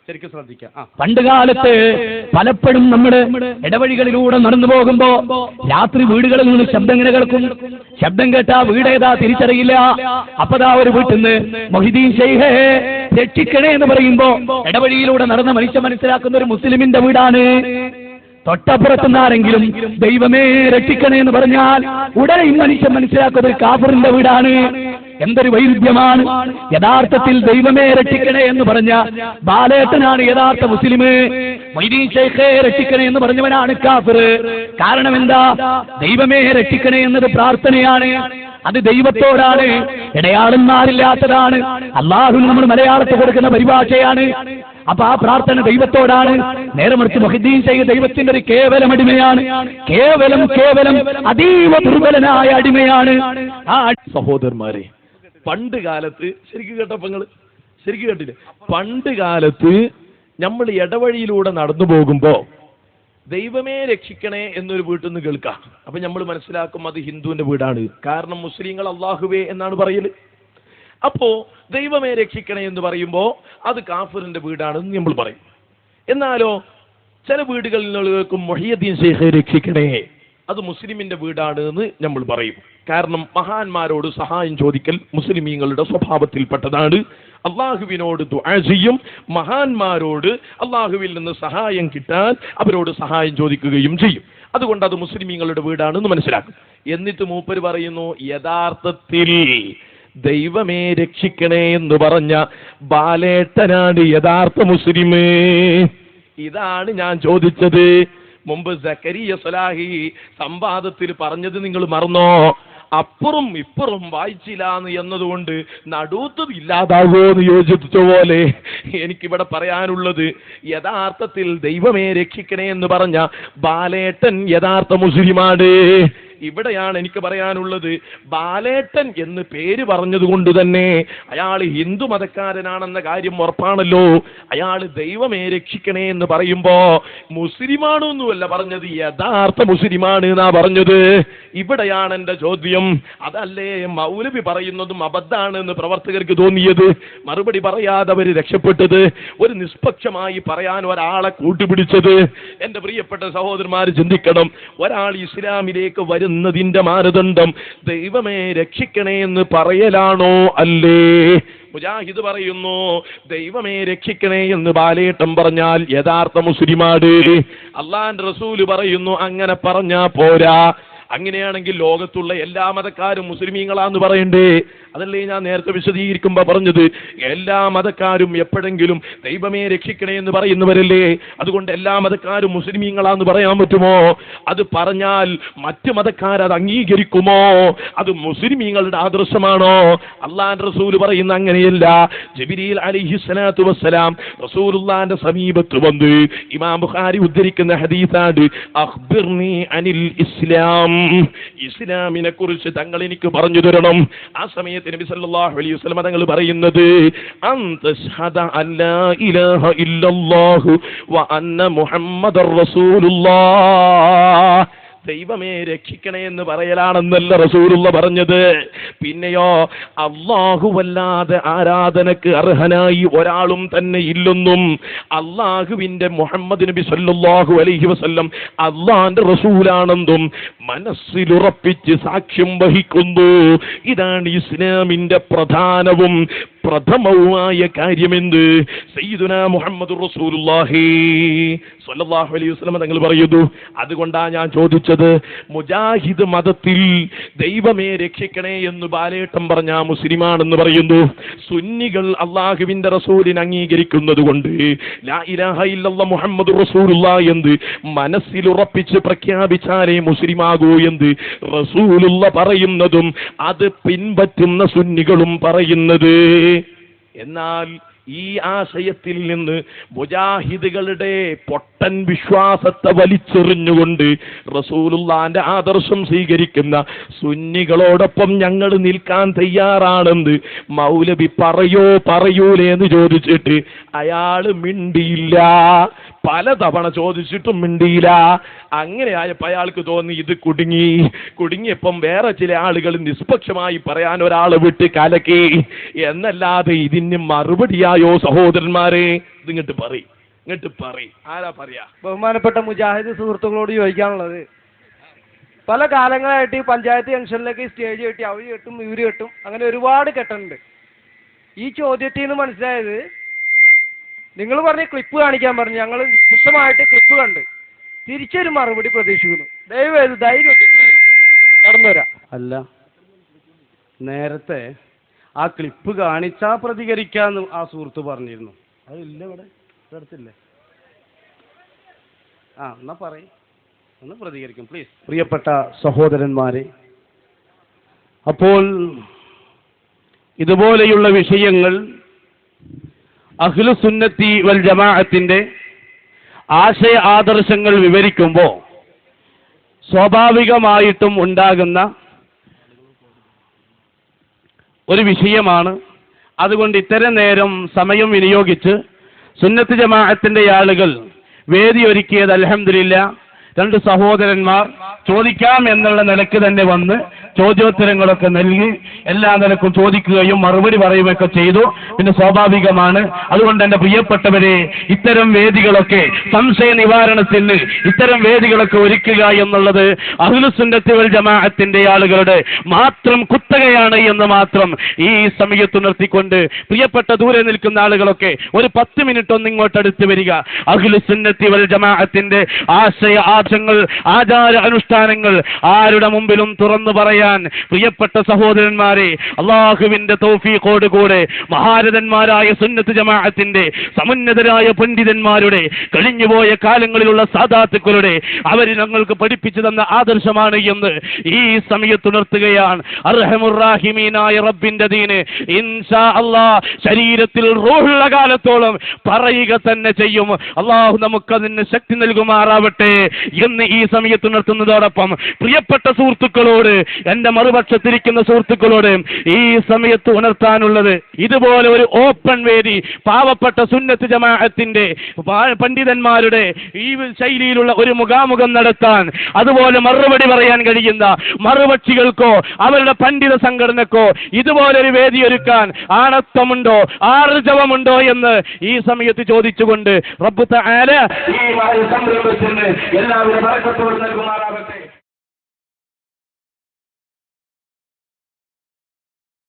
ശരിക്കും ശ്രദ്ധിക്കാം. പണ്ടുകാലത്ത് പലപ്പോഴും നമ്മുടെ ഇടവഴികളിലൂടെ നടന്നു പോകുമ്പോ രാത്രി വീടുകളിൽ നിന്ന് ശബ്ദം ഇങ്ങനെ കേൾക്കും. ശബ്ദം കേട്ടാ വീടേതാ തിരിച്ചറിയില്ല. അപ്പതാ ഒരു വീട്ടിൽ നിന്ന് മൊഹിദ്ദീൻ ശൈഖേ രക്ഷിക്കണേ എന്ന് പറയുമ്പോ ഇടവഴിയിലൂടെ നടന്ന മനുഷ്യൻ മനസ്സിലാക്കുന്ന ഒരു മുസ്ലിമിന്റെ വീടാണ്. തൊട്ടപ്പുറത്തുനിന്നാരെങ്കിലും ദൈവമേ രക്ഷിക്കണേ എന്ന് പറഞ്ഞാൽ ഉടനെ മനുഷ്യൻ മനസ്സിലാക്കുന്നത് കാഫിറിന്റെ വീടാണ്. എന്തൊരു വൈരുദ്ധ്യമാണ്! യഥാർത്ഥത്തിൽ ദൈവമേ രക്ഷിക്കണേ എന്ന് പറഞ്ഞ ബാലേട്ടനാണ് യഥാർത്ഥ മുസ്ലിം. മൊയ്തീൻ ശൈഖേ രക്ഷിക്കണേ എന്ന് പറഞ്ഞവനാണ് കാഫിർ. കാരണം എന്താ? ദൈവമേ രക്ഷിക്കണേ എന്നത് പ്രാർത്ഥനയാണ്, അത് ദൈവത്തോടാണ്, ഇടയാളന്മാരില്ലാത്തതാണ്. അള്ളാഹുവിന് നമ്മൾ മലയാളത്തിൽ കൊടുക്കുന്ന പരിഭാഷയാണ്. അപ്പൊ ആ പ്രാർത്ഥന ദൈവത്തോടാണ്. നേരെ മറിച്ച് മൊഹിദ്ദീൻ ശൈഖ് ദൈവത്തിന്റെ ഒരു കേവലം അടിമയാണ്, കേവലം അതീവ ദുർബലനായ അടിമയാണ്. ആ സഹോദരന്മാരെ, പണ്ട് കാലത്ത് ശരിക്കും കേട്ടപ്പോ നിങ്ങൾ ശരിക്കും കേട്ടില്ലേ? പണ്ട് കാലത്ത് നമ്മൾ ഇടവഴിയിലൂടെ നടന്നു പോകുമ്പോ ദൈവമേ രക്ഷിക്കണേ എന്നൊരു വീട്ടിൽ നിന്ന് കേൾക്കാം. അപ്പൊ നമ്മൾ മനസ്സിലാക്കും അത് ഹിന്ദുവിന്റെ വീടാണ്. കാരണം മുസ്ലിങ്ങൾ അള്ളാഹുവേ എന്നാണ് പറയല്. അപ്പോ ദൈവമേ രക്ഷിക്കണേ എന്ന് പറയുമ്പോ അത് കാഫിറിന്റെ വീടാണെന്ന് നമ്മൾ പറയും. എന്നാലോ ചില വീടുകളിൽ നിന്ന് കേൾക്കും മൊഹിയുദ്ദീൻ ശൈഖേ രക്ഷിക്കണേ, അത് മുസ്ലിമിന്റെ വീടാണ് എന്ന് നമ്മൾ പറയും. കാരണം മഹാന്മാരോട് സഹായം ചോദിക്കൽ മുസ്ലിമീങ്ങളുടെ സ്വഭാവത്തിൽപ്പെട്ടതാണ്. അള്ളാഹുവിനോട് ദുആ ചെയ്യും, മഹാന്മാരോട് അള്ളാഹുവിൽ നിന്ന് സഹായം കിട്ടാൻ അവരോട് സഹായം ചോദിക്കുകയും ചെയ്യും. അതുകൊണ്ട് അത് മുസ്ലിമീങ്ങളുടെ വീടാണെന്ന് മനസ്സിലാക്കും. എന്നിട്ട് മൂപ്പര് പറയുന്നു, യഥാർത്ഥത്തിൽ ദൈവമേ രക്ഷിക്കണേ എന്ന് പറഞ്ഞ ബാലേട്ടനാണ് യഥാർത്ഥ മുസ്ലിം. ഇതാണ് ഞാൻ ചോദിച്ചത്. മുമ്പ് സക്കരിയ സ്വലാഹി സംവാദത്തിൽ പറഞ്ഞത് നിങ്ങൾ മറന്നോ? അപ്പുറം ഇപ്പുറം വായിച്ചില്ലാന്ന് എന്നതുകൊണ്ട് നടുത്തത് ഇല്ലാതാവോ എന്ന് യോജിച്ച പോലെ എനിക്കിവിടെ പറയാനുള്ളത്, യഥാർത്ഥത്തിൽ ദൈവമേ രക്ഷിക്കണേ എന്ന് പറഞ്ഞ ബാലേട്ടൻ യഥാർത്ഥ മുസ്ലിമാണ്. ഇവിടെയാണ് എനിക്ക് പറയാനുള്ളത്. ബാലേട്ടൻ എന്ന് പേര് പറഞ്ഞതുകൊണ്ട് തന്നെ അയാൾ ഹിന്ദു മതക്കാരനാണെന്ന കാര്യം ഉറപ്പാണല്ലോ. അയാൾ ദൈവമേ രക്ഷിക്കണേ എന്ന് പറയുമ്പോ മുസ്ലിമാണൊന്നുമല്ല പറഞ്ഞത്, യഥാർത്ഥ മുസ്ലിമാണ് എന്നാ പറഞ്ഞത്. ഇവിടെയാണ് എന്റെ ചോദ്യം. അതല്ലേ മൗലവി പറയുന്നതും അബദ്ധാണ് എന്ന് പ്രവർത്തകർക്ക് തോന്നിയത്? മറുപടി പറയാതെ അവര് രക്ഷപ്പെട്ടത്, ഒരു നിഷ്പക്ഷമായി പറയാൻ ഒരാളെ കൂട്ടുപിടിച്ചത്. എന്റെ പ്രിയപ്പെട്ട സഹോദരന്മാർ ചിന്തിക്കണം. ഒരാൾ ഇസ്ലാമിലേക്ക് വരുന്നതിന്റെ മാനദണ്ഡം ദൈവമേ രക്ഷിക്കണേ എന്ന് പറയലാണോ അല്ലേ? മുജാഹിദ് പറയുന്നു ദൈവമേ രക്ഷിക്കണേ എന്ന് ബാലേട്ടൻ പറഞ്ഞാൽ യഥാർത്ഥ മുസ്ലിമാണ്. അള്ളാന്റെ റസൂല് പറയുന്നു അങ്ങനെ പറഞ്ഞാ പോരാ. അങ്ങനെയാണെങ്കിൽ ലോകത്തുള്ള എല്ലാ മതക്കാരും മുസ്ലിമീങ്ങളാന്ന് പറയണ്ടേ? അതല്ലേ ഞാൻ നേരത്തെ വിശദീകരിക്കുമ്പോ പറഞ്ഞത്. എല്ലാ മതക്കാരും എപ്പോഴെങ്കിലും ദൈവമേ രക്ഷിക്കണേ എന്ന് പറയുന്നവരല്ലേ? അതുകൊണ്ട് എല്ലാ മതക്കാരും മുസ്ലിമീങ്ങളാന്ന് പറയാൻ പറ്റുമോ? അത് പറഞ്ഞാൽ മറ്റു മതക്കാരത് അംഗീകരിക്കുമോ? അത് മുസ്ലിമീങ്ങളുടെ ആദർശമാണോ? അള്ളാന്റെ റസൂല് പറയുന്ന അങ്ങനെയല്ല. ജിബ്രീൽ അലൈഹിസ്സലാത്തു വസ്സലാം റസൂലുള്ളാന്റെ സമീപത്ത് വന്ന് ഇമാം ബുഖാരി ഉദ്ധരിക്കുന്ന ഹദീസാണ്, അഖ്ബിർനി അനിൽ ഇസ്ലാം, ഇസ്ലാമിനെ കുറിച്ച് തങ്ങൾ എനിക്ക് പറഞ്ഞു തരണം. ആ സമയത്ത് നബി സല്ലല്ലാഹു അലൈഹി വസല്ലം തങ്ങൾ പറയുന്നത്, അൻതശ്ഹദ അല്ലാ ഇലാഹ ഇല്ലല്ലാഹു വ അന്ന മുഹമ്മദർ റസൂലുള്ളാഹ്. ദൈവമേ രക്ഷിക്കണേ എന്ന് പറയലാണെന്നല്ല റസൂലുള്ള പറഞ്ഞത്. പിന്നെയോ അല്ലാഹുവല്ലാതെ ആരാധനക്ക് അർഹനായി ഒരാളും തന്നെ ഇല്ലെന്നും അല്ലാഹുവിന്റെ മുഹമ്മദ് നബി സല്ലല്ലാഹു അലൈഹി വസല്ലം അല്ലാഹുവിന്റെ റസൂലാണെന്നും മനസ്സിലുറപ്പിച്ച് സാക്ഷ്യം വഹിക്കുന്നു. ഇതാണ് ഇസ്ലാമിന്റെ പ്രഥമവുമായ കാര്യമെന്ന് സയ്യിദുനാ മുഹമ്മദ് റസൂലുള്ളാഹി സ്വല്ലല്ലാഹു അലൈഹി വസല്ലം തങ്ങൾ പറയുന്നു. അതുകൊണ്ടാണ് ഞാൻ ചോദിച്ചത്, മുജാഹിദ് മതത്തിൽ ദൈവമേ രക്ഷിക്കണേ എന്ന് ബാലേട്ടൻ പറഞ്ഞ മുസ്ലിമാണെന്ന് പറയുന്നു. സുന്നികൾ അള്ളാഹുവിന്റെ റസൂലിനെ അംഗീകരിക്കുന്നത് കൊണ്ട് ലാ ഇലാഹ ഇല്ലല്ലാഹ് മുഹമ്മദ് റസൂലുള്ളാഹി എന്ന് മനസ്സിലുറപ്പിച്ച് പ്രഖ്യാപിച്ചാലേ മുസ്ലിമാകൂ എന്ന് റസൂലുള്ള പറയുന്നതും അത് പിൻപറ്റുന്ന സുന്നികളും പറയുന്നത്. എന്നാൽ ഈ ആശയത്തിൽ നിന്ന് മുജാഹിദുകളുടെ പൊട്ടൻ വിശ്വാസത്തെ വലിച്ചെറിഞ്ഞുകൊണ്ട് റസൂലുള്ളാന്റെ ആദർശം സ്വീകരിക്കുന്ന സുന്നികളോടൊപ്പം ഞങ്ങൾ നിൽക്കാൻ തയ്യാറാണെന്ന് മൗലവി പറയൂലേ എന്ന് ചോദിച്ചിട്ട് അയാൾ മിണ്ടിയില്ല. പലതവണ ചോദിച്ചിട്ടും മിണ്ടിയില്ല. അങ്ങനെയായപ്പോൾ അയാൾക്ക് തോന്നി ഇത് കുടുങ്ങിയപ്പം വേറെ ചില ആളുകൾ നിഷ്പക്ഷമായി പറയാൻ ഒരാൾ വിട്ട് കലക്കി എന്നല്ലാതെ ഇതിന് മറുപടിയായോ സഹോദരന്മാരെ? ഇതിങ്ങോട്ട് പറയും ആരാ പറയാ? ബഹുമാനപ്പെട്ട മുജാഹിദ് സുഹൃത്തുക്കളോട് ചോദിക്കാനുള്ളത്, പല കാലങ്ങളായിട്ട് ഈ പഞ്ചായത്ത് ജംഗ്ഷനിലേക്ക് സ്റ്റേജ് കെട്ടി അവര് കെട്ടും ഇവര് കെട്ടും, അങ്ങനെ ഒരുപാട് കെട്ടുണ്ട്. ഈ ചോദ്യത്തിൽ നിന്ന് മനസ്സിലായത്, നിങ്ങൾ പറഞ്ഞ ക്ലിപ്പ് കാണിക്കാൻ പറഞ്ഞു, ഞങ്ങൾ സ്പഷ്ടമായിട്ട് ക്ലിപ്പ് കണ്ട് തിരിച്ചൊരു മറുപടി പ്രതീക്ഷിക്കുന്നു. ദയവേത് ധൈര്യം കടന്നു വരാം. അല്ല, നേരത്തെ ആ ക്ലിപ്പ് കാണിച്ചാൽ പ്രതികരിക്കാന്ന് ആ സുഹൃത്ത് പറഞ്ഞിരുന്നു. അതില്ല, ഇവിടെ അടുത്തില്ലേ? എന്നാ പറയും, ഒന്ന് പ്രതികരിക്കും പ്ലീസ്. പ്രിയപ്പെട്ട സഹോദരന്മാരെ, അപ്പോൾ ഇതുപോലെയുള്ള വിഷയങ്ങൾ അഹ്ലുസുന്നത്തി വൽ ജമാഅത്തിന്റെ ആശയ ആദർശങ്ങൾ വിവരിക്കുമ്പോൾ സ്വാഭാവികമായിട്ടും ഉണ്ടാകുന്ന ഒരു വിഷയമാണ്. അതുകൊണ്ട് ഇത്തരം നേരം സമയം വിനിയോഗിച്ച് സുന്നത്ത് ജമാഅത്തിന്റെ ആളുകൾ വേദി ഒരുക്കിയത് അൽഹംദുലില്ലാഹ്. രണ്ട് സഹോദരന്മാർ ചോദിക്കാം എന്നുള്ള നിലക്ക് തന്നെ വന്ന് ചോദ്യോത്തരങ്ങളൊക്കെ നൽകി എല്ലാ നിലക്കും ചോദിക്കുകയും മറുപടി പറയുകയൊക്കെ ചെയ്തു. പിന്നെ സ്വാഭാവികമാണ്. അതുകൊണ്ട് എൻ്റെ പ്രിയപ്പെട്ടവരെ, ഇത്തരം വേദികളൊക്കെ സംശയ നിവാരണത്തിന് ഇത്തരം വേദികളൊക്കെ ഒരുക്കുക എന്നുള്ളത് അഹ്ലുസുന്നത്തി വൽ ജമാഅത്തിന്റെ ആളുകളുടെ മാത്രം കുത്തകയാണ് എന്ന് മാത്രം ഈ സമയത്ത് നിർത്തിക്കൊണ്ട്, പ്രിയപ്പെട്ട ദൂരെ നിൽക്കുന്ന ആളുകളൊക്കെ ഒരു 10 മിനിറ്റ് ഒന്ന് ഇങ്ങോട്ട് അടുത്ത് വരിക. അഹ്ലുസുന്നത്തി വൽ ജമാഅത്തിന്റെ ആശയ ആദർശങ്ങൾ, ആചാര അനുഷ്ഠാനങ്ങൾ ആരുടെ മുമ്പിലും തുറന്നു പറയാൻ പ്രിയപ്പെട്ട സഹോദരന്മാരെ, അള്ളാഹുവിന്റെ തൗഫീഖോടുകൂടെ മഹാരഥന്മാരായ സുന്നത്ത് ജമാഅത്തിന്റെ സമുന്നതരായ പണ്ഡിതന്മാരുടെ കഴിഞ്ഞുപോയ കാലങ്ങളിലുള്ള സാദാത്തുക്കളുടെ അവർ ഞങ്ങൾക്ക് പഠിപ്പിച്ചു തന്ന ആദർശമാണ് എന്ന് ഈ സമയത്ത് ഉണർത്തുകയാണ്. അർഹമുർ-റാഹിമീനായ റബ്ബിന്റെ ദീന് ഇൻഷാ അല്ലാഹ് ശരീരത്തിൽ റൂഹുള്ള കാലത്തോളം പറയുക തന്നെ ചെയ്യും. അള്ളാഹു നമുക്കതിന് ശക്തി നൽകുമാറാവട്ടെ എന്ന് ഈ സമയത്ത് ഉണർത്തുന്നതോടൊപ്പം പ്രിയപ്പെട്ട സുഹൃത്തുക്കളോട്, എന്റെ മറുപക്ഷത്തിരിക്കുന്ന സുഹൃത്തുക്കളോട് ഈ സമയത്ത് ഉണർത്താനുള്ളത്, ഇതുപോലെ ഒരു ഓപ്പൺ വേദി പാവപ്പെട്ട സുന്നത്ത് ജമാഅത്തിന്റെ പണ്ഡിതന്മാരുടെ ഈ ശൈലിയിലുള്ള ഒരു മുഖാമുഖം നടത്താൻ, അതുപോലെ മറുപടി പറയാൻ കഴിയുന്ന മറുപക്ഷികൾക്കോ അവരുടെ പണ്ഡിത സംഘടനക്കോ ഇതുപോലൊരു വേദി ഒരുക്കാൻ ആണത്വമുണ്ടോ, ആർജവമുണ്ടോ എന്ന് ഈ സമയത്ത് ചോദിച്ചുകൊണ്ട് റബ്ബ് തആല ഈ സംരംഭത്തിന് എല്ലാവരും ബറക്കത്ത് നൽകുമാറാകട്ടെ.